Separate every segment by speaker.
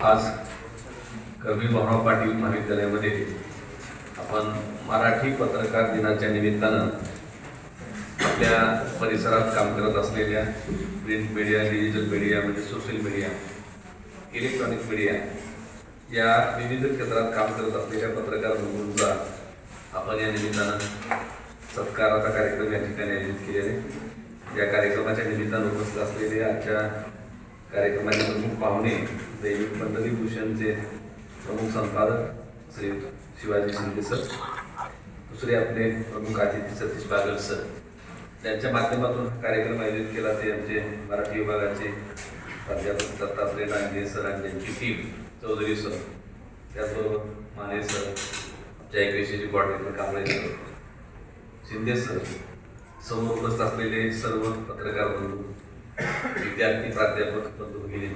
Speaker 1: आज कर्मी भाऊराव पाटील महाविद्यालयामध्ये आपण मराठी पत्रकार दिनाच्या निमित्तानं आपल्या परिसरात काम करत असलेल्या प्रिंट मीडिया, डिजिटल मीडिया म्हणजे सोशल मीडिया, इलेक्ट्रॉनिक मीडिया या विविध क्षेत्रात काम करत असलेल्या पत्रकार बंधूंचा आपण या निमित्तानं सत्काराचा कार्यक्रम या ठिकाणी आयोजित केलेला या कार्यक्रमाच्या निमित्तानं उपस्थित असलेले आजच्या कार्यक्रमाचे प्रमुख पाहुणे दैनिक मंडळी भूषणचे प्रमुख संपादक श्री शिवाजी शिंदे सर, दुसरे आपले प्रमुख अतिथी सतीश बागल सर, त्यांच्या माध्यमातून कार्यक्रम आयोजित केला ते आमचे मराठी विभागाचे प्राध्यापक दत्तात्रय डांगे सर आणि त्यांची टीम, चौधरी सर, त्याचबरोबर माने सर, आमच्या इंग्लिशीचे coordinator Kamble sir, Shinde sir, समोर उपस्थित असलेले सर्व पत्रकार बंधू, विद्यार्थी, प्राध्यापक बंधू भगिनी,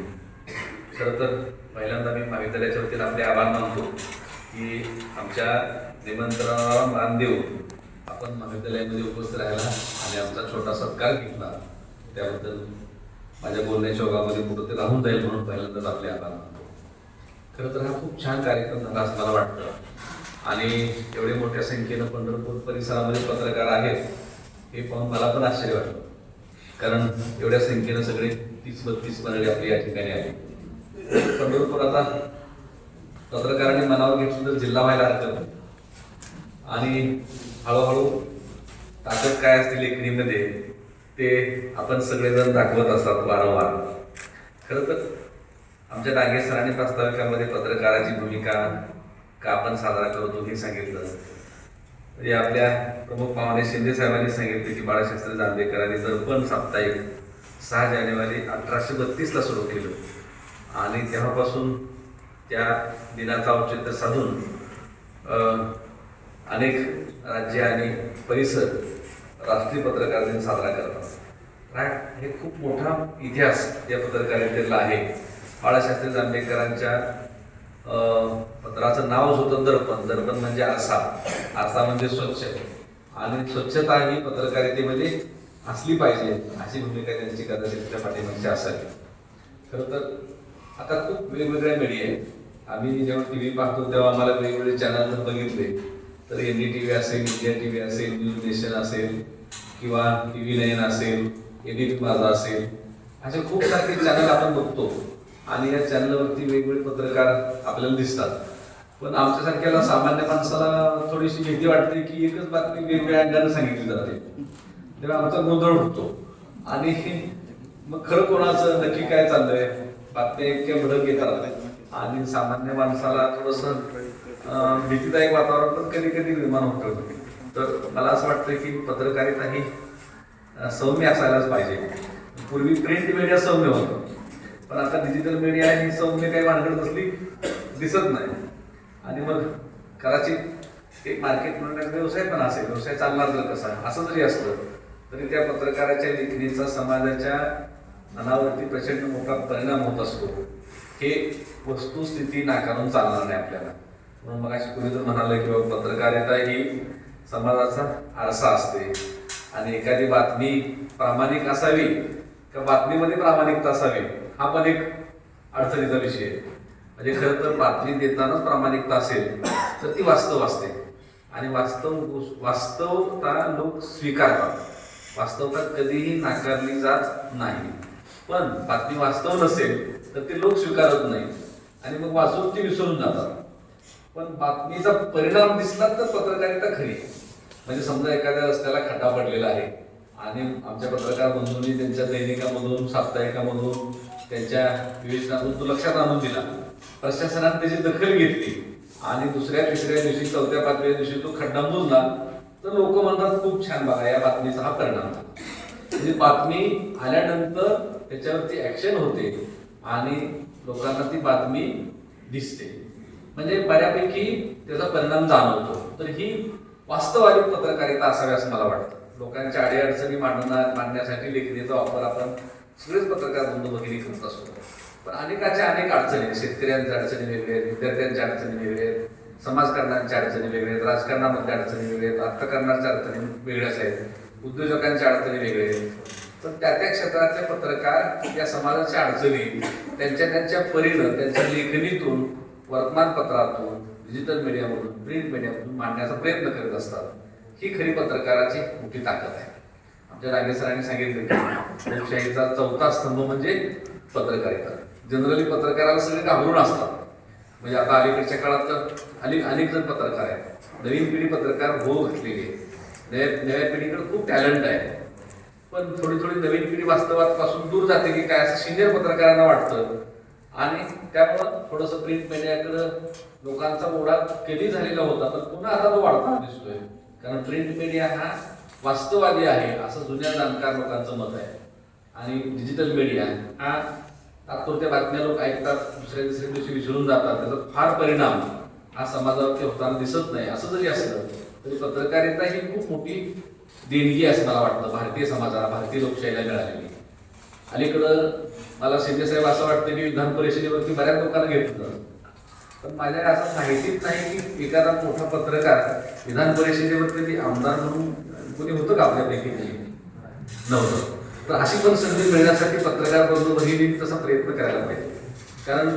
Speaker 1: खरं तर पहिल्यांदा मी महाविद्यालयाच्या वतीने आपले आभार मानतो की आमच्या निमंत्रणाला मान देऊन आपण महाविद्यालयामध्ये उपस्थित राहिला आणि आमचा छोटा सत्कार घेतला, त्याबद्दल माझ्या बोलण्याच्या ओघामध्ये कुठं ते राहून जाईल म्हणून पहिल्यांदाच आपले आभार मानतो. खरं तर हा खूप छान कार्यक्रम झाला असं मला वाटतं आणि एवढे मोठ्या संख्येनं पंढरपूर परिसरामध्ये पत्रकार आहेत हे पाहून मला पण आश्चर्य वाटलं, कारण एवढ्या संख्येनं सगळे 30-32 मंडळी आपली या ठिकाणी आली. पंढरपूर आता पत्रकारांनी मनावर घेतलं तर जिल्हा व्हायला हरकत नाही आणि हळूहळू ताकद काय असते लेखणीमध्ये ते आपण सगळेजण दाखवत असतात वारंवार. खरं तर आमच्या डांगे सरांनी प्रास्ताविकामध्ये पत्रकाराची भूमिका का आपण साजरा करतो हे सांगितलं. म्हणजे आपल्या प्रमुख पाहुणे शिंदे साहेबांनी सांगितले की बाळशास्त्री जांभेकरांनी दर्पण साप्ताहिक 6 जानेवारी 1832ला सुरू केलं आणि तेव्हापासून त्या दिनाचं औचित्य साधून अनेक राज्य आणि परिसर राष्ट्रीय पत्रकार दिन साजरा करतात. हे खूप मोठा इतिहास या पत्रकारितेला आहे. बाळशास्त्री जांभेकरांच्या पत्राचं नावच होतं दर्पण. दर्पण म्हणजे आरसा, आरसा म्हणजे स्वच्छ आणि स्वच्छता ही पत्रकारितेमध्ये असली पाहिजे अशी भूमिका त्यांची कदाचित त्या पाठीमागची असावी. खरं तर आता खूप वेगवेगळ्या मीडिया आहेत. आम्ही जेव्हा टीव्ही पाहतो तेव्हा आम्हाला वेगवेगळे चॅनल जर बघितले तर NDTV असेल, इंडिया TV असेल, न्यूज नेशन असेल किंवा TV9 असेल, ABP माझा असेल, असे खूप सारे चॅनल आपण बघतो आणि या चॅनलवरती वेगवेगळे पत्रकार आपल्याला दिसतात. पण आमच्यासारख्याला सामान्य माणसाला थोडीशी भीती वाटते की एकच बातमी वेगवेगळ्या अंगाने सांगितली जाते, तेव्हा आमचा गोंधळ उठतो आणि मग खरं कोणाचं नक्की काय चाललंय, बातम्या इतक्या भडक येतात आणि सामान्य माणसाला थोडंसं भीतीदायक वातावरण पण कधी कधी निर्माण होतं. तर मला असं वाटतं की पत्रकारिता ही सौम्य असायलाच पाहिजे. पूर्वी प्रिंट मीडिया सौम्य होतं, पण आता डिजिटल मीडिया ही सौम्य काही भानगड असली दिसत नाही आणि मग कदाचित एक मार्केट म्हणण्याचा व्यवसाय पण असेल, व्यवसाय चालणार जर कसा असं जरी असलं तरी त्या पत्रकाराच्या लेखणीचा समाजाच्या मनावरती प्रचंड मोठा परिणाम होत असतो. हे वस्तुस्थिती नाकारून चालणार नाही आपल्याला. म्हणून मग अशी कुणी जर म्हणालं की बाबा पत्रकारिता ही समाजाचा आरसा असते आणि एखादी बातमी प्रामाणिक असावी का बातमीमध्ये प्रामाणिकता असावी हा पण एक अडचणीचा विषय आहे. म्हणजे खरं तर बातमी देतानाच प्रामाणिकता असेल तर ती वास्तव असते आणि वास्तवता लोक स्वीकारतात. वास्तवता कधीही नाकारली जात नाही, पण बातमी वास्तव नसेल तर ते लोक स्वीकारत नाही आणि मग वाचून ती विसरून जातात. पण बातमीचा परिणाम दिसला तर पत्रकारिता खरी. म्हणजे समजा एखाद्या रस्त्याला खड्डा पडलेला आहे आणि आमच्या पत्रकार बंधूंनी त्यांच्या दैनिकामधून, साप्ताहिकामधून, त्यांच्या विवेचनातून तो लक्षात आणून दिला, प्रशासनाने त्याची दखल घेतली आणि दुसऱ्या, तिसऱ्या दिवशी, चौथ्या, 5व्या दिवशी तो खड्डा मोजला तर लोक म्हणतात खूप छान, बघा या बातमीचा हा परिणाम. म्हणजे बातमी आल्यानंतर त्याच्यावरती ऍक्शन होते आणि लोकांना ती बातमी दिसते, म्हणजे बऱ्यापैकी त्याचा परिणाम जाणवतो. तर ही वास्तववादी पत्रकारिता असावी असं मला वाटतं. लोकांच्या अडीअडचणी मांडण्यासाठी लेखणीचा वापर आपण सगळेच पत्रकार बंधू भगिनी करत असतो. पण अनेकाच्या अनेक अडचणी, शेतकऱ्यांच्या अडचणी वेगळ्या आहेत, विद्यार्थ्यांच्या अडचणी वेगळ्या आहेत, समाजकारणांच्या अडचणी वेगळ्या आहेत, राजकारणामधल्या अडचणी वेगळ्या आहेत, अर्थकारणाच्या अडचणी वेगळ्याच आहेत, उद्योजकांच्या अडचणी वेगळ्या आहेत. तर त्या क्षेत्रातले पत्रकार या समाजाच्या अडचणी त्यांच्या परीनं त्यांच्या लेखणीतून, वर्तमानपत्रातून, डिजिटल मीडियामधून, प्रिंट मीडियामधून मांडण्याचा प्रयत्न करत असतात. ही खरी पत्रकाराची मोठी ताकद आहे. आमच्या रागे सरांनी सांगितलं की लोकशाहीचा चौथा स्तंभ म्हणजे पत्रकारिता. जनरली पत्रकाराला सगळे घाबरून असतात. म्हणजे आता अलीकडच्या काळात तर अनेक जण पत्रकार आहेत. नवीन पिढी पत्रकार हो घातलेली आहे. नव्या पिढीकडे खूप टॅलेंट आहे. पण थोडी नवीन पिढी वास्तवापासून दूर जाते की काय असं सिनियर पत्रकारांना वाटतं. आणि त्यामुळं थोडंसं प्रिंट मीडियाकडं लोकांचा ओढा कधी झालेला होता, पण पुन्हा आता तो वाढताना दिसतोय. कारण प्रिंट मीडिया हा वास्तववादी आहे असं जुन्या जाणकार लोकांचं मत आहे. आणि डिजिटल मीडिया हा तात्पुरत्या बातम्या लोक ऐकतात, दुसऱ्या दिवशी विसरून जातात. त्याचा फार परिणाम हा समाजावरती होताना दिसत नाही. असं जरी असलं तरी पत्रकारिता ही खूप मोठी देणगी असं मला वाटतं भारतीय समाजाला, भारतीय लोकशाहीला मिळालेली. अलीकडं मला शिंदे साहेब असं वाटतं की विधान परिषदेवरती बऱ्याच लोकांना घेतलं, पण माझ्या असं माहितीच नाही की एखादा मोठा पत्रकार विधान परिषदेवर कधी आमदार म्हणून कोणी होतं का आपल्यापैकी? नव्हतं. तर अशी पण संधी मिळण्यासाठी पत्रकार बंधू भगिनी तसा प्रयत्न करायला पाहिजे. कारण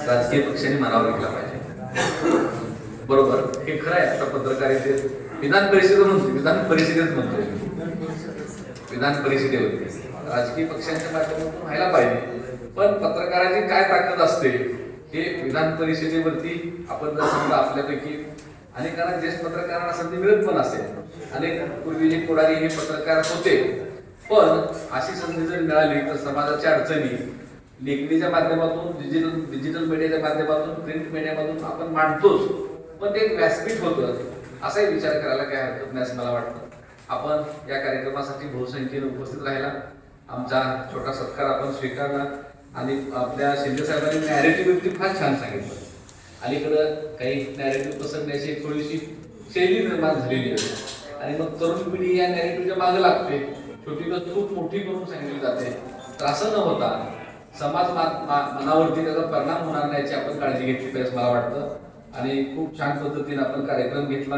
Speaker 1: राजकीय पक्षांनी मनावर घेतला पाहिजे. बरोबर, हे खरं आहे. आता पत्रकारितेत विधान परिषदेत म्हणतोय, विधान परिषदेवरती राजकीय पक्षांच्या माध्यमातून व्हायला पाहिजे. पण पत्रकाराची काय ताकद असते हे विधान परिषदेवरती आपण जर समजा आपल्यापैकी अनेकांना ज्येष्ठ पत्रकारांना संधी मिळत पण असेल, अनेक पूर्वीचे पुढारी हे पत्रकार होते, पण अशी संधी जर मिळाली तर समाजाच्या अडचणी लेखणीच्या माध्यमातून, डिजिटल मीडियाच्या माध्यमातून, प्रिंट मीडियामधून आपण मांडतोच, पण ते एक व्यासपीठ होतं असाही विचार करायला काही हरकत नाही असं मला वाटतं. आपण या कार्यक्रमासाठी बहुसंख्येने उपस्थित राहिला, आमचा छोटा सत्कार आपण स्वीकारला. आणि आपल्या शिंदे साहेबांनी नॅरेटिव्ह फार छान सांगितलं. अलीकडं काही नॅरेटिव्ह पसरण्याची एक थोडीशी शैली निर्माण झालेली आहे आणि मग तरुण पिढी या नॅरेटिव्हच्या मागे लागते. छोटी गोष्ट खूप मोठी करून सांगितली जाते. तर असं न होता समाज मनावरती त्याचा परिणाम होणार नाही याची आपण काळजी घेतली पाहिजे असं मला वाटतं. आणि खूप छान पद्धतीने आपण कार्यक्रम घेतला.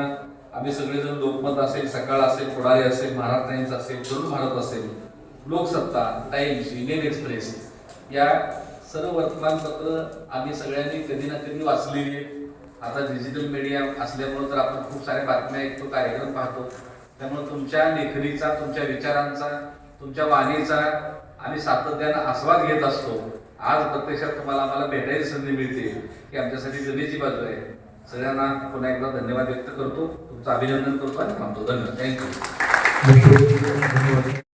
Speaker 1: आम्ही सगळेजण लोकमत असेल, सकाळ असेल, पुढारी असेल, महाराष्ट्र टाइम्स असेल, तरुण भारत असेल, लोकसत्ता, टाइम्स, इंडियन एक्सप्रेस या सर्व वर्तमानपत्र आम्ही सगळ्यांनी कधी ना कधी वाचलेली आहे. आता डिजिटल मीडिया असल्यामुळे तर आपण खूप साऱ्या बातम्या ऐकतो, कार्यक्रम पाहतो. त्यामुळे तुमच्या लेखणीचा, तुमच्या विचारांचा, तुमच्या वाणीचा आम्ही सातत्यानं आस्वाद घेत असतो. आज प्रत्यक्षात तुम्हाला आम्हाला भेटायची संधी मिळते की आमच्यासाठी जमेची बाजू आहे. सगळ्यांना पुन्हा एकदा धन्यवाद व्यक्त करतो, तुमचं अभिनंदन करतो आणि थांबतो. धन्यवाद. थँक्यू.